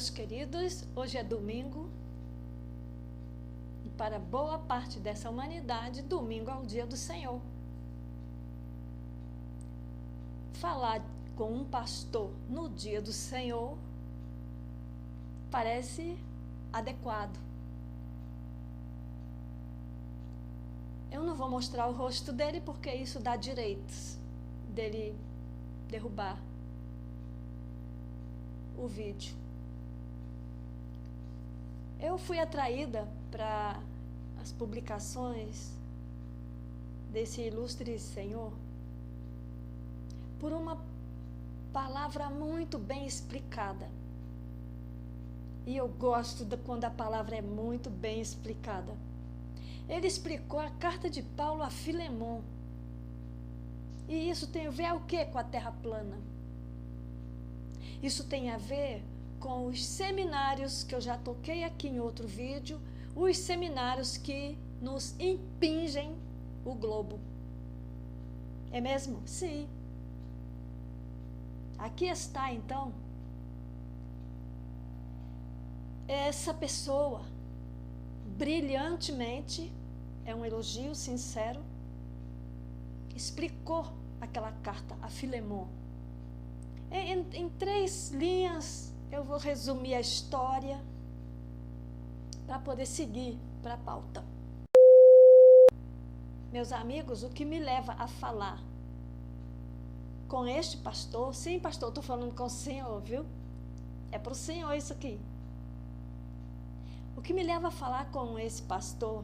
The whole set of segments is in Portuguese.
meus queridos, hoje é domingo e para boa parte dessa humanidade, domingo é o dia do Senhor. Falar com um pastor no dia do Senhor parece adequado. Eu não vou mostrar o rosto dele porque isso dá direitos dele derrubar o vídeo. Eu fui atraída para as publicações desse ilustre senhor por uma palavra muito bem explicada. E eu gosto quando a palavra é muito bem explicada. Ele explicou a carta de Paulo a Filemon. E isso tem a ver o quê com a terra plana? Isso tem a ver com os seminários que eu já toquei aqui em outro vídeo, os seminários que nos impingem o globo. É mesmo? Sim. Aqui está, então, essa pessoa, brilhantemente, é um elogio sincero, explicou aquela carta a Filemon. Em 3 linhas, eu vou resumir a história para poder seguir para a pauta. Meus amigos, o que me leva a falar com este pastor, sim, pastor, estou falando com o senhor, viu? É para o senhor isso aqui. O que me leva a falar com esse pastor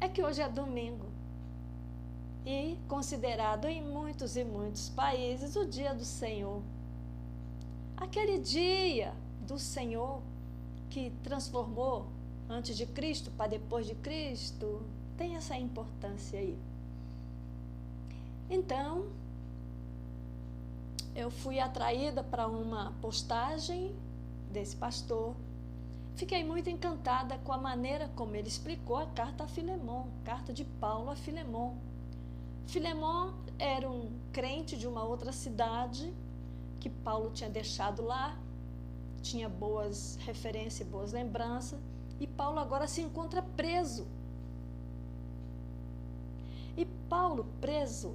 é que hoje é domingo e considerado em muitos e muitos países o dia do Senhor. Aquele dia do Senhor que transformou antes de Cristo para depois de Cristo, tem essa importância aí. Então, eu fui atraída para uma postagem desse pastor. Fiquei muito encantada com a maneira como ele explicou a carta a Filemon, carta de Paulo a Filemon. Filemon era um crente de uma outra cidade que Paulo tinha deixado lá, tinha boas referências, boas lembranças, e Paulo agora se encontra preso. E Paulo preso,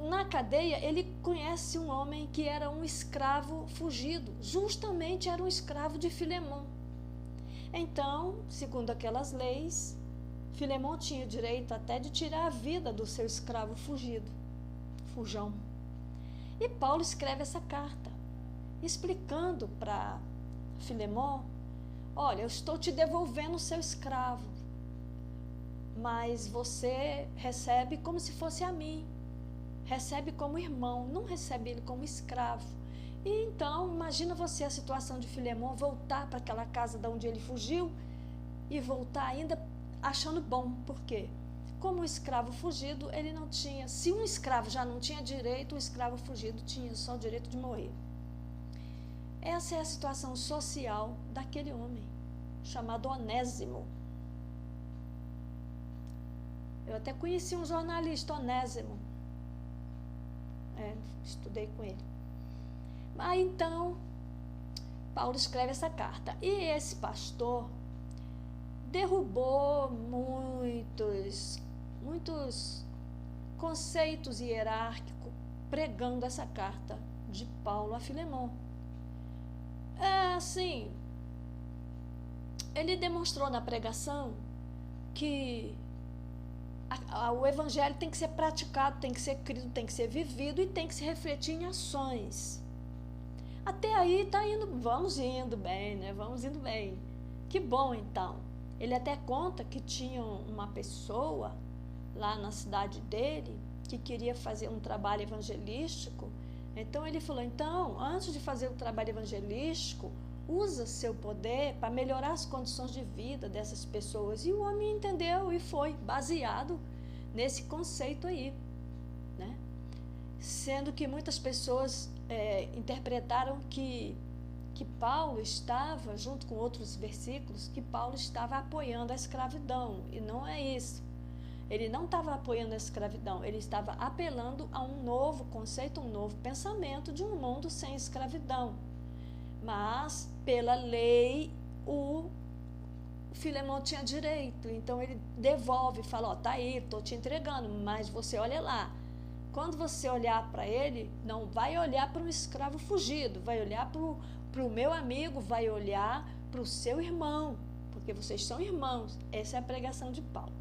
na cadeia, ele conhece um homem que era um escravo fugido, justamente era um escravo de Filemon. Então, segundo aquelas leis, Filemon tinha o direito até de tirar a vida do seu escravo fujão. E Paulo escreve essa carta, explicando para Filemon: olha, eu estou te devolvendo o seu escravo, mas você recebe como se fosse a mim, recebe como irmão, não recebe ele como escravo. E então, imagina você a situação de Filemon voltar para aquela casa de onde ele fugiu e voltar ainda achando bom. Por quê? Como um escravo fugido, ele não tinha, se um escravo já não tinha direito, um escravo fugido tinha só o direito de morrer. Essa é a situação social daquele homem, chamado Onésimo. Eu até conheci um jornalista, Onésimo. Estudei com ele. Aí então, Paulo escreve essa carta. E esse pastor derrubou muitos conceitos hierárquicos pregando essa carta de Paulo a Filemon. Assim, ele demonstrou na pregação que o evangelho tem que ser praticado, tem que ser crido, tem que ser vivido e tem que se refletir em ações. Até aí está indo, vamos indo bem, né? Vamos indo bem. Que bom, então. Ele até conta que tinha uma pessoa lá na cidade dele que queria fazer um trabalho evangelístico. Então ele falou: então, antes de fazer o trabalho evangelístico, usa seu poder para melhorar as condições de vida dessas pessoas. E o homem entendeu e foi baseado nesse conceito aí, né? Sendo que muitas pessoas interpretaram que Paulo estava, junto com outros versículos, que Paulo estava apoiando a escravidão, e não é isso. Ele não estava apoiando a escravidão, ele estava apelando a um novo conceito, um novo pensamento de um mundo sem escravidão. Mas, pela lei, o Filemão tinha direito. Então, ele devolve, fala, ó, tá aí, estou te entregando, mas você olha lá. Quando você olhar para ele, não vai olhar para um escravo fugido, vai olhar para o meu amigo, vai olhar para o seu irmão, porque vocês são irmãos. Essa é a pregação de Paulo.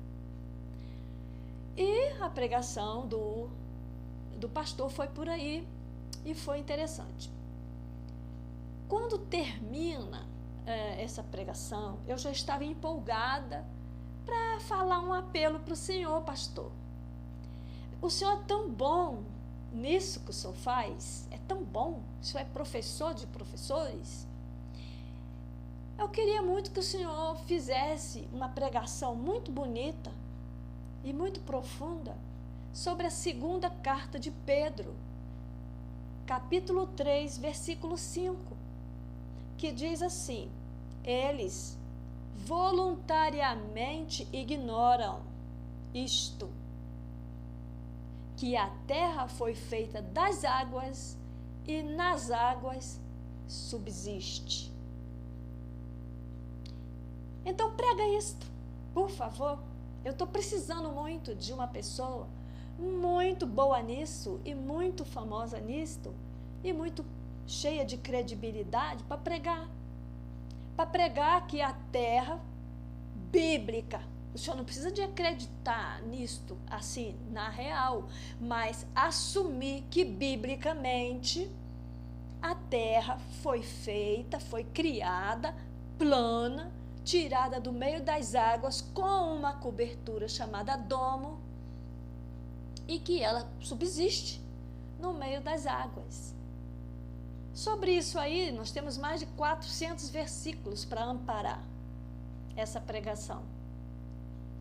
E a pregação do pastor foi por aí e foi interessante. Quando termina essa pregação, eu já estava empolgada para falar um apelo para o senhor, pastor. O senhor é tão bom nisso que o senhor faz, é tão bom, o senhor é professor de professores. Eu queria muito que o senhor fizesse uma pregação muito bonita e muito profunda sobre a segunda carta de Pedro, capítulo 3, versículo 5, que diz assim: eles voluntariamente ignoram isto, que a terra foi feita das águas e nas águas subsiste. Então prega isto, por favor. Eu estou precisando muito de uma pessoa muito boa nisso e muito famosa nisto e muito cheia de credibilidade para pregar que a terra bíblica, o senhor não precisa de acreditar nisto assim na real, mas assumir que biblicamente a terra foi feita, foi criada plana, tirada do meio das águas com uma cobertura chamada domo, e que ela subsiste no meio das águas. Sobre isso aí, nós temos mais de 400 versículos para amparar essa pregação.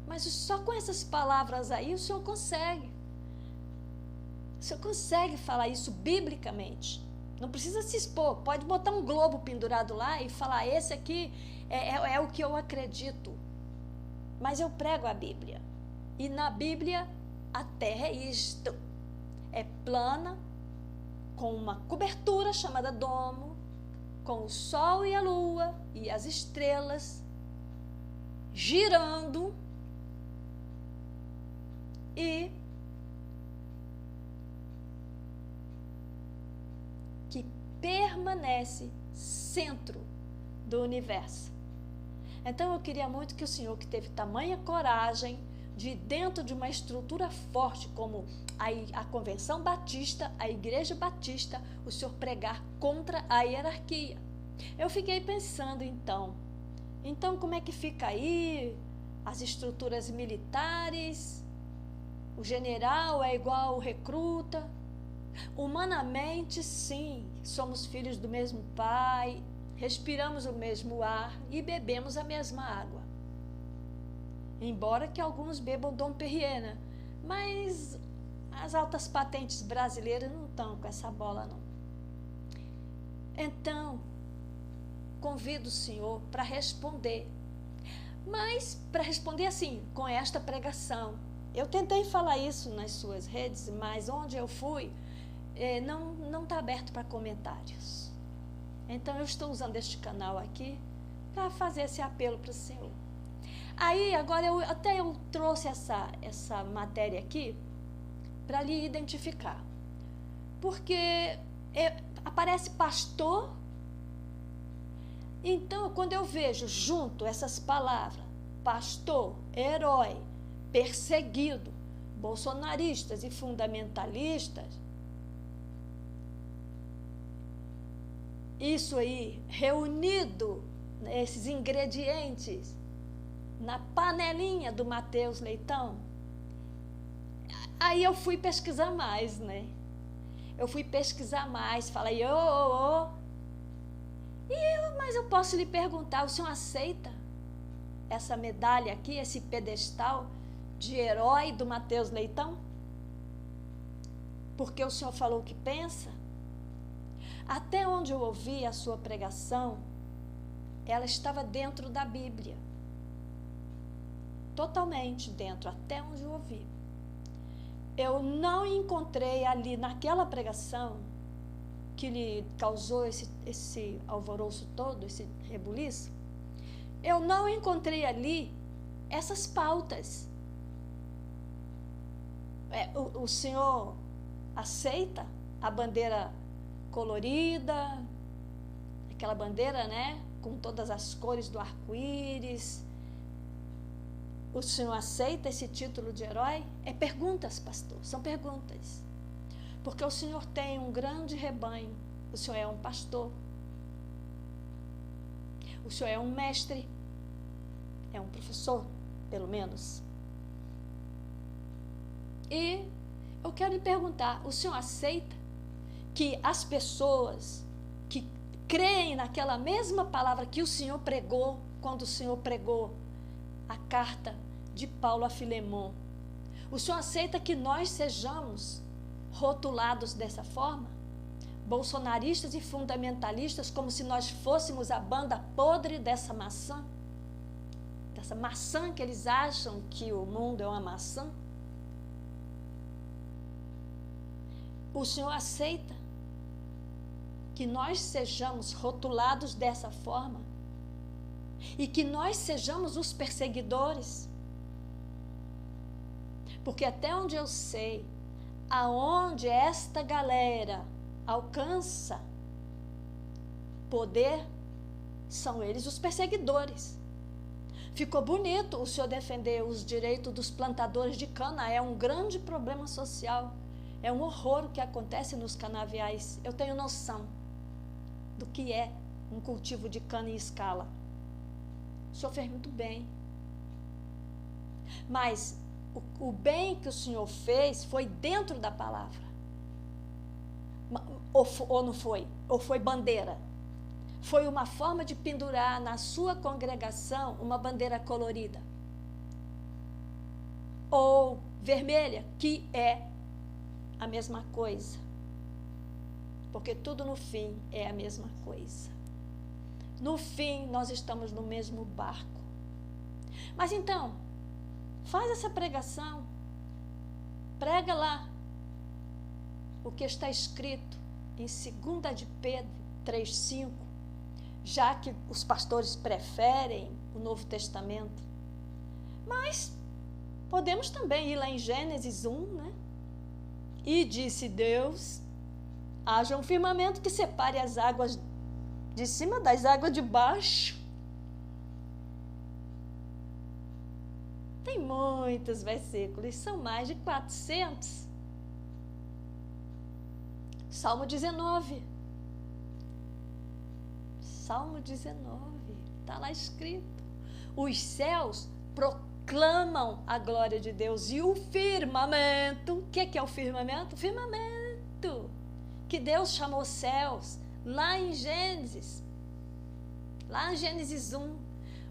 Mas só com essas palavras aí o senhor consegue. O senhor consegue falar isso biblicamente. Não precisa se expor, pode botar um globo pendurado lá e falar, esse aqui é o que eu acredito. Mas eu prego a Bíblia. E na Bíblia, a terra é isto. É plana, com uma cobertura chamada domo, com o sol e a lua e as estrelas girando e que permanece centro do universo. Então eu queria muito que o senhor, que teve tamanha coragem de, dentro de uma estrutura forte como a Convenção Batista, a Igreja Batista, o senhor pregar contra a hierarquia. Eu fiquei pensando então como é que fica aí as estruturas militares? O general é igual ao recruta? Humanamente, sim, somos filhos do mesmo pai, respiramos o mesmo ar e bebemos a mesma água. Embora que alguns bebam Dom Perrier, mas as altas patentes brasileiras não estão com essa bola, não. Então, convido o senhor para responder, mas para responder assim, com esta pregação. Eu tentei falar isso nas suas redes, mas onde eu fui, não está aberto para comentários. Então, eu estou usando este canal aqui para fazer esse apelo para o senhor. Aí, agora, eu trouxe essa matéria aqui para lhe identificar. Porque aparece pastor. Então, quando eu vejo junto essas palavras, pastor, herói, perseguido, bolsonaristas e fundamentalistas, isso aí, reunido, esses ingredientes, na panelinha do Mateus Leitão, aí eu fui pesquisar mais, né? Eu fui pesquisar mais, falei, mas eu posso lhe perguntar, o senhor aceita essa medalha aqui, esse pedestal de herói do Mateus Leitão? Porque o senhor falou o que pensa? Até onde eu ouvi a sua pregação, ela estava dentro da Bíblia. Totalmente dentro, até onde eu ouvi. Eu não encontrei ali naquela pregação que lhe causou esse alvoroço todo, esse rebuliço, eu não encontrei ali essas pautas. O senhor aceita a bandeira colorida, aquela bandeira, né, com todas as cores do arco-íris? O senhor aceita esse título de herói? É perguntas, pastor, são perguntas. Porque o senhor tem um grande rebanho, o senhor é um pastor, o senhor é um mestre, é um professor, pelo menos. E eu quero lhe perguntar, o senhor aceita que as pessoas que creem naquela mesma palavra que o senhor pregou, quando o senhor pregou a carta de Paulo a Filemon, o senhor aceita que nós sejamos rotulados dessa forma? Bolsonaristas e fundamentalistas, como se nós fôssemos a banda podre dessa maçã que eles acham que o mundo é uma maçã? O senhor aceita que nós sejamos rotulados dessa forma e que nós sejamos os perseguidores? Porque até onde eu sei, aonde esta galera alcança poder, são eles os perseguidores. Ficou bonito o senhor defender os direitos dos plantadores de cana, é um grande problema social, é um horror o que acontece nos canaviais. Eu tenho noção do que é um cultivo de cana em escala. O senhor fez muito bem. Mas o bem que o senhor fez foi dentro da palavra. Ou não foi? Ou foi bandeira? Foi uma forma de pendurar na sua congregação uma bandeira colorida. Ou vermelha, que é a mesma coisa. Porque tudo no fim é a mesma coisa. No fim, nós estamos no mesmo barco. Mas então, faz essa pregação. Prega lá o que está escrito em 2 de Pedro 3,5, já que os pastores preferem o Novo Testamento. Mas podemos também ir lá em Gênesis 1, né? E disse Deus, haja um firmamento que separe as águas de cima das águas de baixo. Tem muitos versículos, são mais de 400. Salmo 19. Salmo 19, está lá escrito. Os céus proclamam a glória de Deus e o firmamento. O que é o firmamento? O firmamento que Deus chamou céus lá em Gênesis. Lá em Gênesis 1.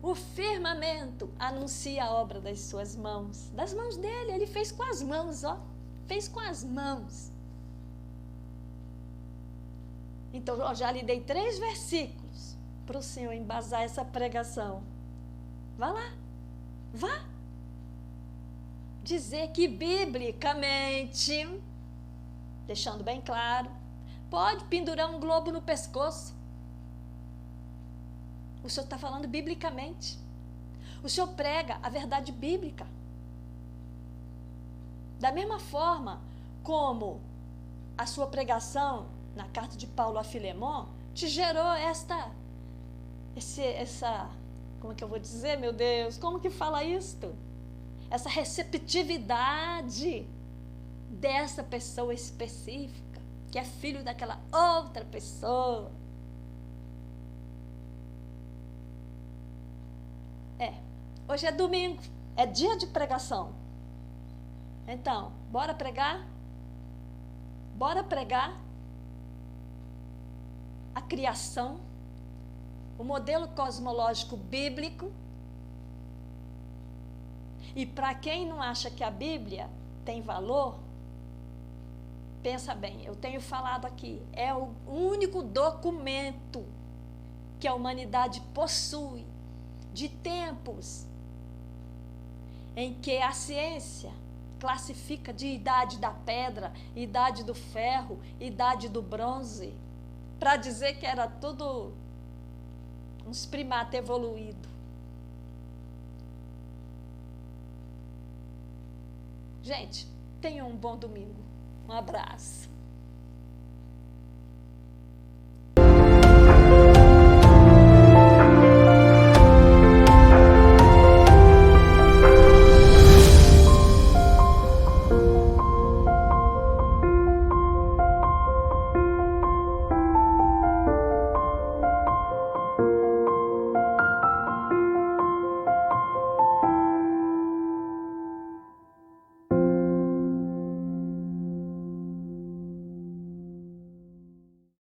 O firmamento anuncia a obra das suas mãos. Das mãos dele, ele fez com as mãos, ó. Fez com as mãos. Então, eu já lhe dei 3 versículos para o senhor embasar essa pregação. Vá lá, vá. Dizer que biblicamente, deixando bem claro, pode pendurar um globo no pescoço. O senhor está falando biblicamente. O senhor prega a verdade bíblica. Da mesma forma como a sua pregação na carta de Paulo a Filemon te gerou essa, como é que eu vou dizer, meu Deus, como que fala isto? Essa receptividade dessa pessoa específica, que é filho daquela outra pessoa. Hoje é domingo, é dia de pregação. Então, bora pregar? Bora pregar a criação, o modelo cosmológico bíblico. E para quem não acha que a Bíblia tem valor, pensa bem, eu tenho falado aqui, é o único documento que a humanidade possui de tempos em que a ciência classifica de idade da pedra, idade do ferro, idade do bronze. para dizer que era tudo uns primatas evoluídos. Gente, tenham um bom domingo. Um abraço.